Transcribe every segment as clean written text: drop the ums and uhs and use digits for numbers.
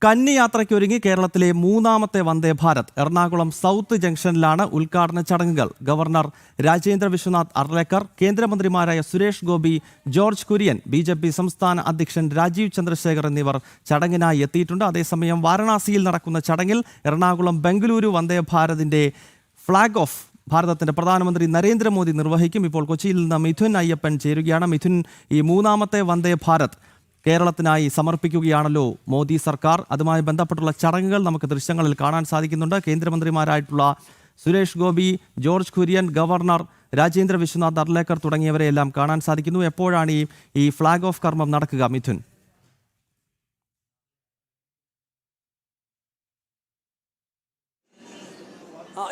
കന്നി യാത്രയ്ക്കൊരുങ്ങി കേരളത്തിലെ മൂന്നാമത്തെ വന്ദേ ഭാരത് എറണാകുളം സൗത്ത് ജംഗ്ഷനിലാണ് ഉദ്ഘാടന ചടങ്ങുകൾ. ഗവർണർ രാജേന്ദ്ര വിശ്വനാഥ് അർലേക്കർ, കേന്ദ്രമന്ത്രിമാരായ സുരേഷ് ഗോപി, ജോർജ് കുര്യൻ, BJP സംസ്ഥാന അധ്യക്ഷൻ രാജീവ് ചന്ദ്രശേഖർ എന്നിവർ ചടങ്ങിനായി എത്തിയിട്ടുണ്ട്. അതേസമയം വാരണാസിയിൽ നടക്കുന്ന ചടങ്ങിൽ എറണാകുളം ബംഗളൂരു വന്ദേ ഭാരതിന്റെ ഫ്ളാഗ് ഓഫ് ഭാരതത്തിന്റെ പ്രധാനമന്ത്രി നരേന്ദ്രമോദി നിർവഹിക്കും. ഇപ്പോൾ കൊച്ചിയിൽ നിന്ന് മിഥുൻ അയ്യപ്പൻ ചേരുകയാണ്. മിഥുൻ, ഈ മൂന്നാമത്തെ വന്ദേ ഭാരത് കേരളത്തിനായി സമർപ്പിക്കുകയാണല്ലോ മോദി സർക്കാർ. അതുമായി ബന്ധപ്പെട്ടുള്ള ചടങ്ങുകൾ നമുക്ക് ദൃശ്യങ്ങളിൽ കാണാൻ സാധിക്കുന്നുണ്ട്. കേന്ദ്രമന്ത്രിമാരായിട്ടുള്ള സുരേഷ് ഗോപി, ജോർജ് കുര്യൻ, ഗവർണർ രാജേന്ദ്ര വിശ്വനാഥ് അർലേക്കർ തുടങ്ങിയവരെയെല്ലാം കാണാൻ സാധിക്കുന്നു. എപ്പോഴാണ് ഈ ഫ്ളാഗ് ഓഫ് കർമ്മം നടക്കുക, മിഥുൻ?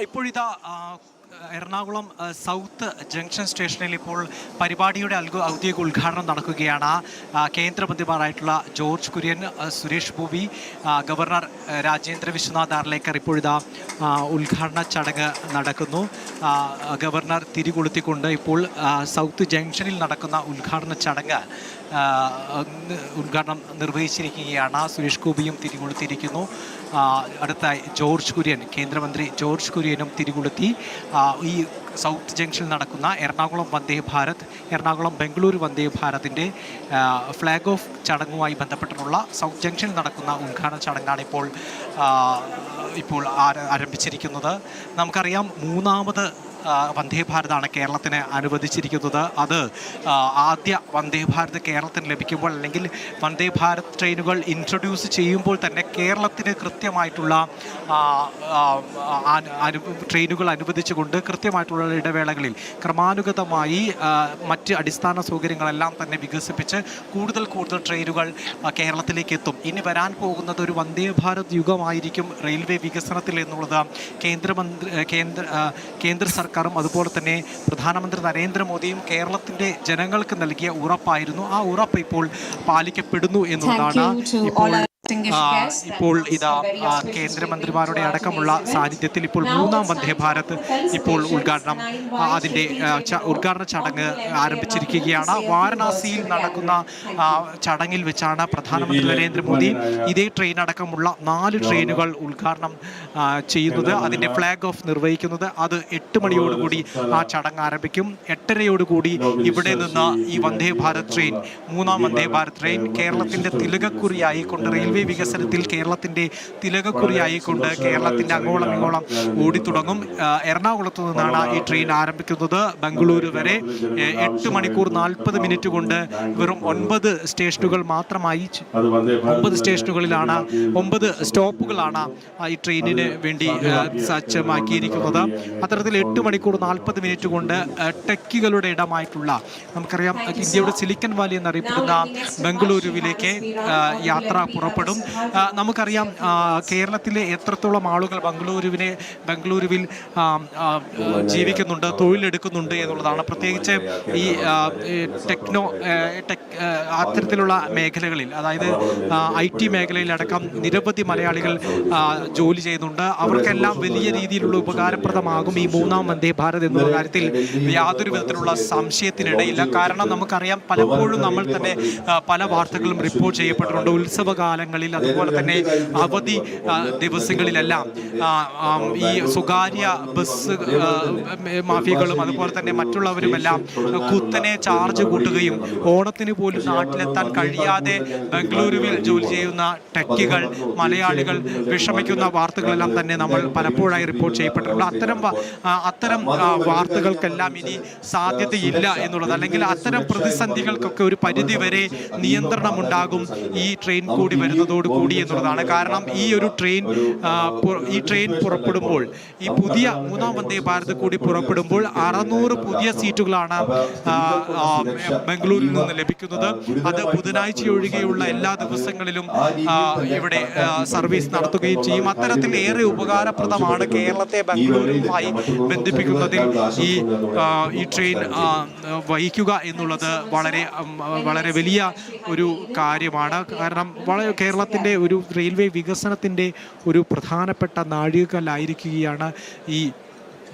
ഇപ്പോഴിതാ എറണാകുളം സൗത്ത് ജംഗ്ഷൻ സ്റ്റേഷനിൽ ഇപ്പോൾ പരിപാടിയുടെ ഔദ്യോഗിക ഉദ്ഘാടനം നടക്കുകയാണ്. കേന്ദ്രമന്ത്രിമാരായിട്ടുള്ള ജോർജ് കുര്യൻ, സുരേഷ് ഗോപി, ഗവർണർ രാജേന്ദ്ര വിശ്വനാഥ് അർലേക്കർ ഇപ്പോഴിതാ ഉദ്ഘാടന ചടങ്ങ് നടക്കുന്നു. ഗവർണർ തിരികൊളുത്തിക്കൊണ്ട് ഇപ്പോൾ സൗത്ത് ജംഗ്ഷനിൽ നടക്കുന്ന ഉദ്ഘാടന ചടങ്ങ് ഉദ്ഘാടനം നിർവഹിച്ചിരിക്കുകയാണ്. സുരേഷ് ഗോപിയും തിരികൊളുത്തിയിരിക്കുന്നു. അടുത്തായി ജോർജ് കുര്യൻ, കേന്ദ്രമന്ത്രി ജോർജ് കുര്യനും തിരികൊളുത്തി. ഈ സൗത്ത് ജംഗ്ഷനിൽ നടക്കുന്ന എറണാകുളം വന്ദേ ഭാരത്, എറണാകുളം ബംഗളൂരു വന്ദേ ഭാരതിൻ്റെ ഫ്ലാഗ് ഓഫ് ചടങ്ങുമായി ബന്ധപ്പെട്ടിട്ടുള്ള സൗത്ത് ജംഗ്ഷനിൽ നടക്കുന്ന ഉദ്ഘാടന ചടങ്ങാണ് ഇപ്പോൾ ആരംഭിച്ചിരിക്കുന്നത്. നമുക്കറിയാം, മൂന്നാമത് വന്ദേ ഭാരതാണ് കേരളത്തിന് അനുവദിച്ചിരിക്കുന്നത്. അത് ആദ്യ വന്ദേ ഭാരത് കേരളത്തിന് ലഭിക്കുമ്പോൾ, അല്ലെങ്കിൽ വന്ദേ ഭാരത് ട്രെയിനുകൾ ഇൻട്രൊഡ്യൂസ് ചെയ്യുമ്പോൾ തന്നെ കേരളത്തിന് കൃത്യമായിട്ടുള്ള ട്രെയിനുകൾ അനുവദിച്ചുകൊണ്ട് കൃത്യമായിട്ടുള്ള ഇടവേളകളിൽ ക്രമാനുഗതമായി മറ്റ് അടിസ്ഥാന സൗകര്യങ്ങളെല്ലാം തന്നെ വികസിപ്പിച്ച് കൂടുതൽ ട്രെയിനുകൾ കേരളത്തിലേക്ക് എത്തും. ഇനി വരാൻ പോകുന്നത് ഒരു വന്ദേ ഭാരത് യുഗമായിരിക്കും റെയിൽവേ വികസനത്തിൽ എന്നുള്ളത് കേന്ദ്ര സർക്കാരും അതുപോലെ തന്നെ പ്രധാനമന്ത്രി നരേന്ദ്രമോദിയും കേരളത്തിൻ്റെ ജനങ്ങൾക്ക് നൽകിയ ഉറപ്പായിരുന്നു. ആ ഉറപ്പ് ഇപ്പോൾ പാലിക്കപ്പെടുന്നു എന്നുള്ളതാണ്. ഇപ്പോൾ ഇതാ കേന്ദ്രമന്ത്രിമാരുടെ അടക്കമുള്ള സാന്നിധ്യത്തിൽ ഇപ്പോൾ മൂന്നാം വന്ദേ ഭാരത് ഇപ്പോൾ അതിൻ്റെ ഉദ്ഘാടന ചടങ്ങ് ആരംഭിച്ചിരിക്കുകയാണ്. വാരണാസിയിൽ നടക്കുന്ന ചടങ്ങിൽ വെച്ചാണ് പ്രധാനമന്ത്രി നരേന്ദ്രമോദി ഇതേ ട്രെയിൻ അടക്കമുള്ള 4 ട്രെയിനുകൾ ഉദ്ഘാടനം ചെയ്യുന്നത്, അതിൻ്റെ ഫ്ലാഗ് ഓഫ് നിർവഹിക്കുന്നത്. അത് 8 മണിയോടുകൂടി ആ ചടങ്ങ് ആരംഭിക്കും. 8:30യോടുകൂടി ഇവിടെ നിന്ന് ഈ വന്ദേ ഭാരത് ട്രെയിൻ, മൂന്നാം വന്ദേ ഭാരത് ട്രെയിൻ കേരളത്തിൻ്റെ തിലകക്കുറിയായിക്കൊണ്ട്, റെയിൽവേ വികസനത്തിൽ കേരളത്തിൻ്റെ തിലകക്കുറിയായിക്കൊണ്ട് കേരളത്തിൻ്റെ അങ്ങോളം ഇങ്ങോളം ഓടിത്തുടങ്ങും. എറണാകുളത്ത് നിന്നാണ് ഈ ട്രെയിൻ ആരംഭിക്കുന്നത്. ബംഗളൂരു വരെ 8 മണിക്കൂർ 40 മിനിറ്റ് കൊണ്ട് വെറും 9 സ്റ്റേഷനുകൾ മാത്രമായി, 9 സ്റ്റേഷനുകളിലാണ്, 9 സ്റ്റോപ്പുകളാണ് ഈ ട്രെയിനിന് വേണ്ടി സജ്ജമാക്കിയിരിക്കുന്നത്. അത്തരത്തിൽ 8 മണിക്കൂർ 40 മിനിറ്റ് കൊണ്ട് ടെക്കുകളുടെ ഇടമായിട്ടുള്ള, നമുക്കറിയാം ഇന്ത്യയുടെ സിലിക്കൺ വാലി എന്നറിയപ്പെടുന്ന ബംഗളൂരുവിലേക്ക് യാത്ര പുറപ്പെടും. നമുക്കറിയാം കേരളത്തിലെ എത്രത്തോളം ആളുകൾ ബംഗളൂരുവിൽ ജീവിക്കുന്നുണ്ട്, തൊഴിലെടുക്കുന്നുണ്ട് എന്നുള്ളതാണ്. പ്രത്യേകിച്ച് ഈ അത്തരത്തിലുള്ള മേഖലകളിൽ, അതായത് IT മേഖലയിലടക്കം നിരവധി മലയാളികൾ ജോലി ചെയ്യുന്നുണ്ട്. അവർക്കെല്ലാം വലിയ രീതിയിലുള്ള ഉപകാരപ്രദമാകും ഈ മൂന്നാം വന്ദേ ഭാരത് എന്നുള്ള കാര്യത്തിൽ യാതൊരു വിധത്തിലുള്ള സംശയത്തിനിടയില്ല. കാരണം നമുക്കറിയാം, പലപ്പോഴും നമ്മൾ തന്നെ പല വാർത്തകളും റിപ്പോർട്ട് ചെയ്യപ്പെട്ടിട്ടുണ്ട്. ഉത്സവകാലങ്ങളിൽ, അതുപോലെ തന്നെ അവധി ദിവസങ്ങളിലെല്ലാം ഈ സ്വകാര്യ ബസ് മാഫിയകളും അതുപോലെ തന്നെ മറ്റുള്ളവരുമെല്ലാം കുത്തനെ ചാർജ് കൂട്ടുകയും ഓണത്തിന് പോലും നാട്ടിലെത്താൻ കഴിയാതെ ബംഗളൂരുവിൽ ജോലി ചെയ്യുന്ന ടെക്കുകൾ, മലയാളികൾ വിഷമിക്കുന്ന വാർത്തകളെല്ലാം തന്നെ നമ്മൾ പലപ്പോഴായി റിപ്പോർട്ട് ചെയ്യപ്പെട്ടിട്ടുണ്ട്. അത്തരം വാർത്തകൾക്കെല്ലാം ഇനി സാധ്യതയില്ല എന്നുള്ളത്, അല്ലെങ്കിൽ അത്തരം പ്രതിസന്ധികൾക്കൊക്കെ ഒരു പരിധിവരെ നിയന്ത്രണമുണ്ടാകും ഈ ട്രെയിൻ കൂടി വരുന്നതോടുകൂടി എന്നുള്ളതാണ്. കാരണം ഈ ട്രെയിൻ പുറപ്പെടുമ്പോൾ, ഈ പുതിയ മൂന്നാം വന്ദേ ഭാരത് കൂടി പുറപ്പെടുമ്പോൾ 600 പുതിയ സീറ്റുകളാണ് ബംഗളൂരിൽ നിന്ന് ലഭിക്കുന്നത്. അത് ബുധനാഴ്ച ഒഴികെയുള്ള എല്ലാ ദിവസങ്ങളിലും ഇവിടെ സർവീസ് നടത്തുകയും ചെയ്യും. അത്തരത്തിൽ ഏറെ ഉപകാരപ്രദമാണ് കേരളത്തെ ബംഗളൂരുവുമായി ബന്ധിപ്പിക്കുന്നതിൽ ഈ ട്രെയിൻ വഹിക്കുക എന്നുള്ളത് വളരെ വലിയ ഒരു കാര്യമാണ്. കാരണം കേരളത്തിൻ്റെ ഒരു റെയിൽവേ വികസനത്തിൻ്റെ ഒരു പ്രധാനപ്പെട്ട നാഴികക്കല്ലായിരിക്കുകയാണ് ഈ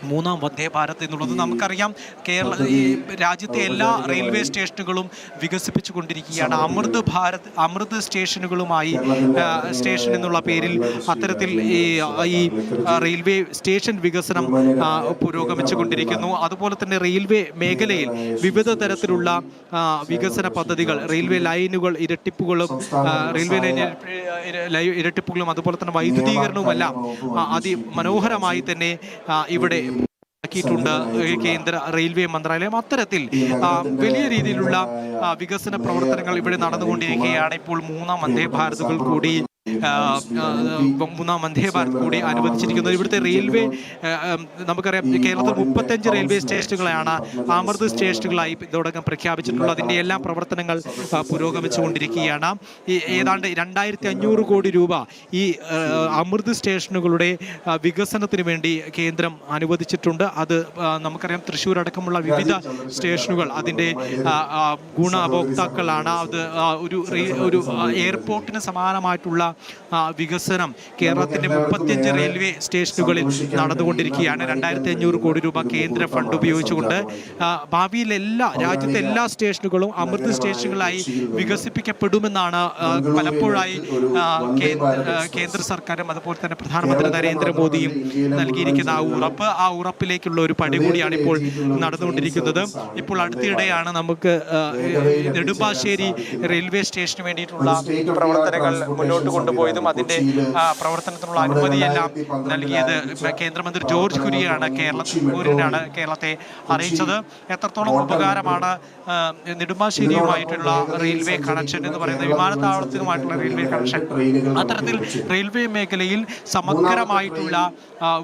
മൂന്നാം വന്ദേ ഭാരത് എന്നുള്ളത്. നമുക്കറിയാം ഈ രാജ്യത്തെ എല്ലാ റെയിൽവേ സ്റ്റേഷനുകളും വികസിപ്പിച്ചു കൊണ്ടിരിക്കുകയാണ്. അമൃത് സ്റ്റേഷനുകളുമായി സ്റ്റേഷൻ എന്നുള്ള പേരിൽ അത്തരത്തിൽ ഈ റെയിൽവേ സ്റ്റേഷൻ വികസനം പുരോഗമിച്ചു കൊണ്ടിരിക്കുന്നു. അതുപോലെ തന്നെ റെയിൽവേ മേഖലയിൽ വിവിധ തരത്തിലുള്ള വികസന പദ്ധതികൾ, റെയിൽവേ ലൈനുകൾ ഇരട്ടിപ്പുകളും അതുപോലെ തന്നെ വൈദ്യുതീകരണവുമെല്ലാം അതിമനോഹരമായി തന്നെ ഇവിടെ ാക്കിയിട്ടുണ്ട് കേന്ദ്ര റെയിൽവേ മന്ത്രാലയം. അത്തരത്തിൽ വലിയ രീതിയിലുള്ള വികസന പ്രവർത്തനങ്ങൾ ഇവിടെ നടന്നുകൊണ്ടിരിക്കുകയാണ്. ഇപ്പോൾ മൂന്നാം വന്ദേ ഭാരതുകൾ കൂടി അനുവദിച്ചിരിക്കുന്നത്. ഇവിടുത്തെ റെയിൽവേ നമുക്കറിയാം, കേരളത്തിൽ 35 റെയിൽവേ സ്റ്റേഷനുകളാണ് അമൃത് സ്റ്റേഷനുകളായി ഇതോടകം പ്രഖ്യാപിച്ചിട്ടുള്ളത്. അതിൻ്റെ എല്ലാ പ്രവർത്തനങ്ങൾ പുരോഗമിച്ചുകൊണ്ടിരിക്കുകയാണ്. ഏതാണ്ട് 2500 കോടി രൂപ ഈ അമൃത് സ്റ്റേഷനുകളുടെ വികസനത്തിന് വേണ്ടി കേന്ദ്രം അനുവദിച്ചിട്ടുണ്ട്. അത് നമുക്കറിയാം, തൃശ്ശൂർ അടക്കമുള്ള വിവിധ സ്റ്റേഷനുകൾ അതിൻ്റെ ഗുണഭോക്താക്കളാണ്. അത് ഒരു എയർപോർട്ടിന് സമാനമായിട്ടുള്ള വികസനം കേരളത്തിന്റെ 35 റെയിൽവേ സ്റ്റേഷനുകളിൽ നടന്നുകൊണ്ടിരിക്കുകയാണ്. 2500 കോടി രൂപ കേന്ദ്ര ഫണ്ട് ഉപയോഗിച്ചുകൊണ്ട് ഭാവിയിൽ രാജ്യത്തെ എല്ലാ സ്റ്റേഷനുകളും അമൃത് സ്റ്റേഷനുകളായി വികസിപ്പിക്കപ്പെടുമെന്നാണ് പലപ്പോഴായി കേന്ദ്ര സർക്കാരും അതുപോലെ തന്നെ പ്രധാനമന്ത്രി നരേന്ദ്രമോദിയും നൽകിയിരിക്കുന്ന ആ ഉറപ്പിലേക്കുള്ള ഒരു പടി കൂടിയാണ് ഇപ്പോൾ നടന്നുകൊണ്ടിരിക്കുന്നത്. ഇപ്പോൾ അടുത്തിടെയാണ് നമുക്ക് നെടുമ്പാശ്ശേരി റെയിൽവേ സ്റ്റേഷന് വേണ്ടിയിട്ടുള്ള പ്രവർത്തനങ്ങൾ മുന്നോട്ട് കൊണ്ടുപോയതും അതിന്റെ പ്രവർത്തനത്തിനുള്ള അനുമതിയെല്ലാം നൽകിയത് കേന്ദ്രമന്ത്രി ജോർജ് കുര്യനാണ് കേരളത്തെ അറിയിച്ചത്. എത്രത്തോളം ഉപകാരമാണ് നെടുമ്പാശ്ശേരിയുമായിട്ടുള്ള റെയിൽവേ കണക്ഷൻ എന്ന് പറയുന്നത്, വിമാനത്താവളത്തിനുമായിട്ടുള്ള റെയിൽവേ കണക്ഷൻ. അത്തരത്തിൽ റെയിൽവേ മേഖലയിൽ സമഗ്രമായിട്ടുള്ള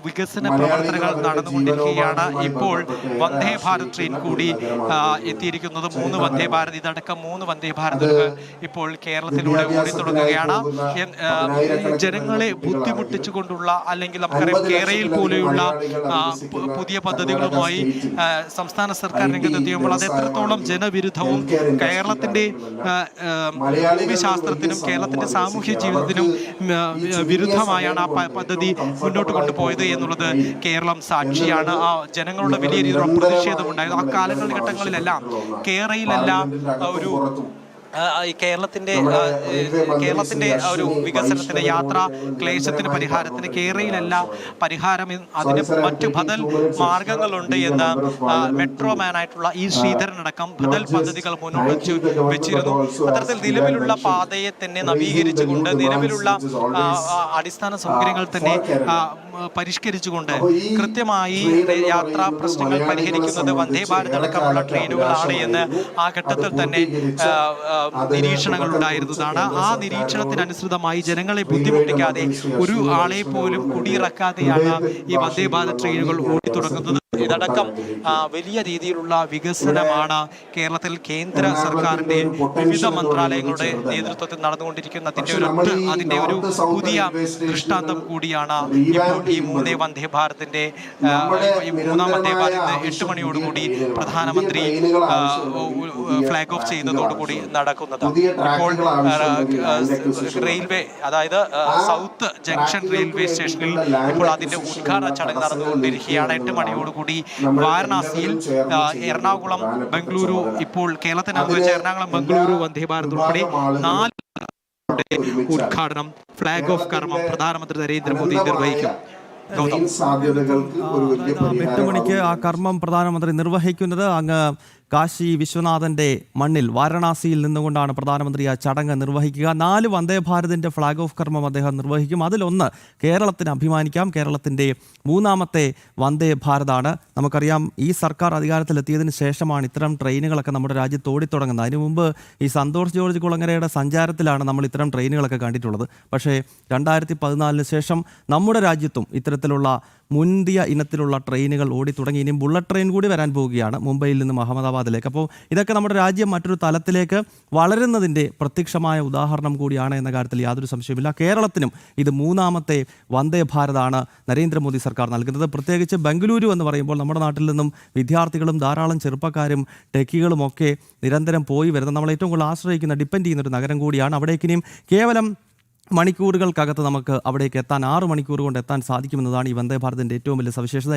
വികസന പ്രവർത്തനങ്ങൾ നടന്നുകൊണ്ടിരിക്കുകയാണ്. ഇപ്പോൾ വന്ദേ ഭാരത് ട്രെയിൻ കൂടി എത്തിയിരിക്കുന്നത്. 3 വന്ദേ ഭാരത്, ഇതടക്കം 3 വന്ദേ ഭാരതുകൾ ഇപ്പോൾ കേരളത്തിലൂടെ ഓടിത്തുടങ്ങുകയാണ്. ജനങ്ങളെ ബുദ്ധിമുട്ടിച്ചുകൊണ്ടുള്ള, അല്ലെങ്കിൽ നമുക്കറിയാം കേരയിൽ പോലെയുള്ള പുതിയ പദ്ധതികളുമായി സംസ്ഥാന സർക്കാർ രംഗത്തെത്തിയുമ്പോൾ അത് എത്രത്തോളം ജനവിരുദ്ധവും കേരളത്തിന്റെ ഭൂമിശാസ്ത്രത്തിനും കേരളത്തിന്റെ സാമൂഹ്യ ജീവിതത്തിനും വിരുദ്ധമായാണ് ആ പദ്ധതി മുന്നോട്ട് കൊണ്ടുപോയത് എന്നുള്ളത് കേരളം സാക്ഷിയാണ്. ആ ജനങ്ങളുടെ വലിയ രീതിയിലുള്ള പ്രതിഷേധമുണ്ടായിരുന്നു. ആ കാലഘട്ടങ്ങളിലെല്ലാം കേരളയിലെല്ലാം ഒരു കേരളത്തിന്റെ ഒരു വികസനത്തിന്, യാത്രാ ക്ലേശത്തിന് പരിഹാരത്തിന് കേരളയിലല്ല പരിഹാരം, അതിന് മറ്റു ബദൽ മാർഗങ്ങളുണ്ട് എന്ന് മെട്രോമാനായിട്ടുള്ള ഈ ശ്രീധരനടക്കം ബദൽ പദ്ധതികൾ മുന്നോട്ട് വെച്ചിരുന്നു. അത്തരത്തിൽ നിലവിലുള്ള പാതയെ തന്നെ നവീകരിച്ചുകൊണ്ട്, നിലവിലുള്ള അടിസ്ഥാന സൗകര്യങ്ങൾ തന്നെ പരിഷ്കരിച്ചുകൊണ്ട് കൃത്യമായി യാത്രാ പ്രശ്നങ്ങൾ പരിഹരിക്കുന്നത് വന്ദേ ഭാരത് അടക്കമുള്ള ട്രെയിനുകളാണ് എന്ന് ആ ഘട്ടത്തിൽ തന്നെ നിരീക്ഷണങ്ങൾ ഉണ്ടായിരുന്നതാണ്. ആ നിരീക്ഷണത്തിനനുസൃതമായി ജനങ്ങളെ ബുദ്ധിമുട്ടിക്കാതെ, ഒരു ആളെ പോലും കുടിയിറക്കാതെയാണ് ഈ വന്ദേ ഭാരത് ട്രെയിനുകൾ ഓടിത്തുടങ്ങുന്നത്. ഇതടക്കം വലിയ രീതിയിലുള്ള വികസനമാണ് കേരളത്തിൽ കേന്ദ്ര സർക്കാരിന്റെ വിവിധ മന്ത്രാലയങ്ങളുടെ നേതൃത്വത്തിൽ അതിന്റെ ഒരു പുതിയ ദൃഷ്ടാന്തം കൂടിയാണ് ഇപ്പോൾ ഈ മൂന്നാം വന്ദേ ഭാരത് 8 മണിയോടുകൂടി പ്രധാനമന്ത്രി ഫ്ലാഗ് ഓഫ് ചെയ്യുന്നതോടുകൂടി നടക്കുന്നത്. ഇപ്പോൾ റെയിൽവേ, അതായത് സൗത്ത് ജംഗ്ഷൻ റെയിൽവേ സ്റ്റേഷനിൽ ഇപ്പോൾ അതിന്റെ ഉദ്ഘാടന ചടങ്ങ് നടന്നുകൊണ്ടിരിക്കുകയാണ്. 8 മണിയോടുകൂടി വാരണാസിയിൽ എറണാകുളം, ബംഗളൂരു, ഇപ്പോൾ കേരളത്തിന് അനുവദിച്ച എറണാകുളം, ബംഗളൂരു വന്ദേ ഭാരത് ഉൾപ്പെടെ 4 ഉദ്ഘാടനം, ഫ്ലാഗ് ഓഫ് കർമ്മം പ്രധാനമന്ത്രി നരേന്ദ്രമോദി നിർവഹിക്കും. 8 മണിക്ക് ആ കർമ്മം പ്രധാനമന്ത്രി നിർവഹിക്കുന്നത് അങ്ങ് കാശി വിശ്വനാഥന്റെ മണ്ണിൽ വാരണാസിയിൽ നിന്നുകൊണ്ടാണ് പ്രധാനമന്ത്രി ആ ചടങ്ങ് നിർവഹിക്കുക. 4 വന്ദേ ഭാരതിന്റെ ഫ്ലാഗ് ഓഫ് കർമ്മം അദ്ദേഹം നിർവഹിക്കും. അതിലൊന്ന് കേരളത്തിന് അഭിമാനിക്കാം. കേരളത്തിന്റെ 3ാമത്തെ വന്ദേ ഭാരതാണ്. നമുക്കറിയാം, ഈ സർക്കാർ അധികാരത്തിലെത്തിയതിനു ശേഷമാണ് ഇത്തരം ട്രെയിനുകളൊക്കെ നമ്മുടെ രാജ്യത്ത് ഓടിത്തുടങ്ങുന്നത്. അതിനു മുമ്പ് ഈ സന്തോഷ് ജോർജ് കുളങ്ങരയുടെ സഞ്ചാരത്തിലാണ് നമ്മൾ ഇത്തരം ട്രെയിനുകളൊക്കെ കണ്ടിട്ടുള്ളത്. പക്ഷേ 2014 ശേഷം നമ്മുടെ രാജ്യത്തും ഇത്തരത്തിലുള്ള മുന്തിയ ഇനത്തിലുള്ള ട്രെയിനുകൾ ഓടിത്തുടങ്ങി. ഇനിയും ബുള്ളറ്റ് ട്രെയിൻ കൂടി വരാൻ പോവുകയാണ് മുംബൈയിൽ നിന്നും അഹമ്മദാബാദിലേക്ക്. അപ്പോൾ ഇതൊക്കെ നമ്മുടെ രാജ്യം മറ്റൊരു തലത്തിലേക്ക് വളരുന്നതിൻ്റെ പ്രത്യക്ഷമായ ഉദാഹരണം കൂടിയാണ് എന്ന കാര്യത്തിൽ യാതൊരു സംശയമില്ല. കേരളത്തിനും ഇത് 3ാമത്തെ വന്ദേ ഭാരതാണ് നരേന്ദ്രമോദി സർക്കാർ നൽകുന്നത്. പ്രത്യേകിച്ച് ബംഗളൂരു എന്ന് പറയുമ്പോൾ നമ്മുടെ നാട്ടിൽ നിന്നും വിദ്യാർത്ഥികളും ധാരാളം ചെറുപ്പക്കാരും ടെക്കികളും ഒക്കെ നിരന്തരം പോയി വരുന്ന, നമ്മൾ ഏറ്റവും കൂടുതൽ ആശ്രയിക്കുന്ന, ഡിപ്പെൻഡ് ചെയ്യുന്ന ഒരു നഗരം കൂടിയാണ്. അവിടേക്കിനിയും കേവലം മണിക്കൂറുകൾക്കകത്ത് നമുക്ക് അവിടേക്ക് എത്താൻ 6 മണിക്കൂർ കൊണ്ട് എത്താൻ സാധിക്കുമെന്നതാണ് ഈ വന്ദേ ഭാരതിൻ്റെ ഏറ്റവും വലിയ സവിശേഷത.